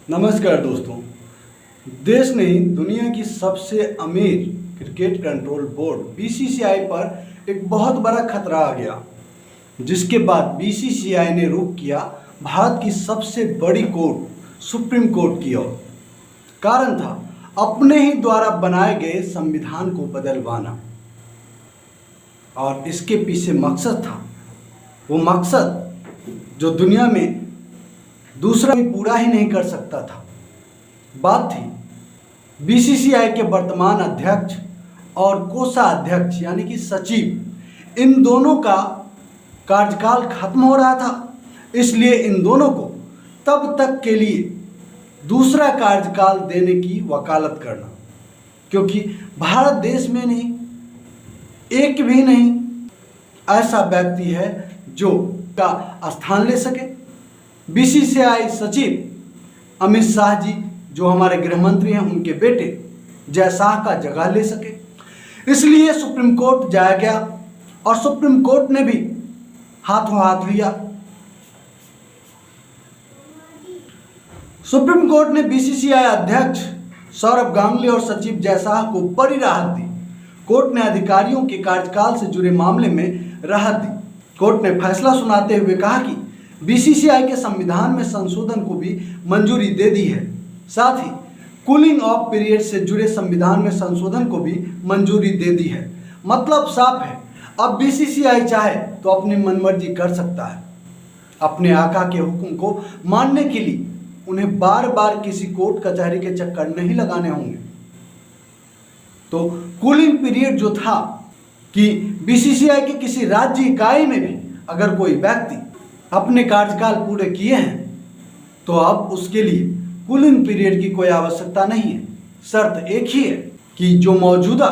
नमस्कार दोस्तों। देश नहीं दुनिया की सबसे अमीर क्रिकेट कंट्रोल बोर्ड बीसीसीआई पर एक बहुत बड़ा खतरा आ गया, जिसके बाद बीसीसीआई ने रुख किया भारत की सबसे बड़ी कोर्ट सुप्रीम कोर्ट की ओर। कारण था अपने ही द्वारा बनाए गए संविधान को बदलवाना, और इसके पीछे मकसद था वो मकसद जो दुनिया में दूसरा भी पूरा ही नहीं कर सकता था। बात थी बीसीसीआई के वर्तमान अध्यक्ष और कोषाध्यक्ष यानी कि सचिव, इन दोनों का कार्यकाल खत्म हो रहा था। इसलिए इन दोनों को तब तक के लिए दूसरा कार्यकाल देने की वकालत करना, क्योंकि भारत देश में नहीं, एक भी नहीं ऐसा व्यक्ति है जो का स्थान ले सके। बीसीसीआई सचिव अमित शाह जी जो हमारे गृह मंत्री हैं, उनके बेटे जय शाह का जगह ले सके। इसलिए सुप्रीम कोर्ट जाया गया और सुप्रीम कोर्ट ने भी हाथों हाथ लिया। सुप्रीम कोर्ट ने बीसीसीआई अध्यक्ष सौरभ गांगुली और सचिव जय शाह को बड़ी राहत दी। कोर्ट ने अधिकारियों के कार्यकाल से जुड़े मामले में राहत दी। कोर्ट ने फैसला सुनाते हुए कहा कि बीसीसीआई के संविधान में संशोधन को भी मंजूरी दे दी है। साथ ही कूलिंग ऑफ पीरियड से जुड़े संविधान में संशोधन को भी मंजूरी दे दी है। मतलब साफ है, अब बीसीसीआई चाहे तो अपनी मनमर्जी कर सकता है। अपने आका के हुक्म को मानने के लिए उन्हें बार बार किसी कोर्ट कचहरी के चक्कर नहीं लगाने होंगे। तो कूलिंग पीरियड जो था कि बीसीसीआई के किसी राज्य इकाई में भी अगर कोई व्यक्ति अपने कार्यकाल पूरे किए हैं तो अब उसके लिए कूलिंग पीरियड की कोई आवश्यकता नहीं है। शर्त एक ही है कि जो मौजूदा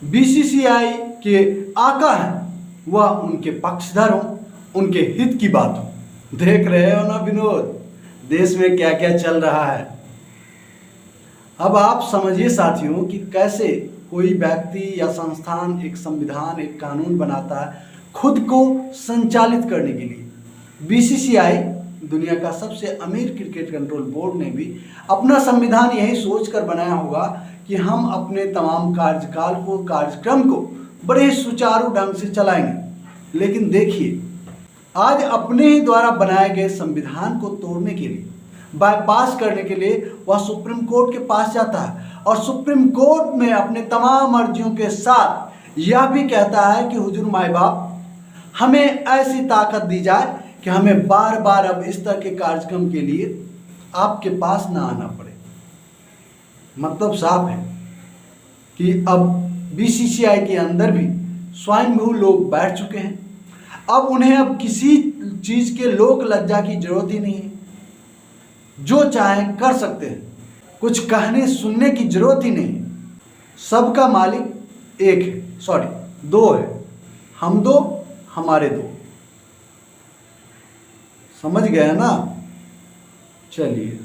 बीसीसीआई के आका हैं वह उनके पक्षधर हों, उनके हित की बात हो। देख रहे हो ना विनोद, देश में क्या क्या चल रहा है। अब आप समझिए साथियों कि कैसे कोई व्यक्ति या संस्थान एक संविधान, एक कानून बनाता है खुद को संचालित करने के लिए। बीसीसीआई दुनिया का सबसे अमीर क्रिकेट कंट्रोल बोर्ड ने भी अपना संविधान यही सोचकर बनाया होगा कि हम अपने तमाम कार्यक्रम को बड़े सुचारू ढंग से चलाएंगे। लेकिन देखिए, आज अपने ही द्वारा बनाए गए संविधान को तोड़ने के लिए, बाईपास करने के लिए वह सुप्रीम कोर्ट के पास जाता है और सुप्रीम कोर्ट में अपने तमाम अर्जियों के साथ यह भी कहता है कि हुजूर माई बाप, हमें ऐसी ताकत दी जाए कि हमें बार बार अब इस तरह के कार्यक्रम के लिए आपके पास ना आना पड़े। मतलब साफ है कि अब बीसीसीआई के अंदर भी स्वयंभू लोग बैठ चुके हैं। अब उन्हें अब किसी चीज़ के लोक लज्जा की जरूरत ही नहीं है। जो चाहें कर सकते हैं, कुछ कहने सुनने की जरूरत ही नहीं है। सबका मालिक एक है, दो है, हम दो हमारे दो। समझ गए ना? चलिए।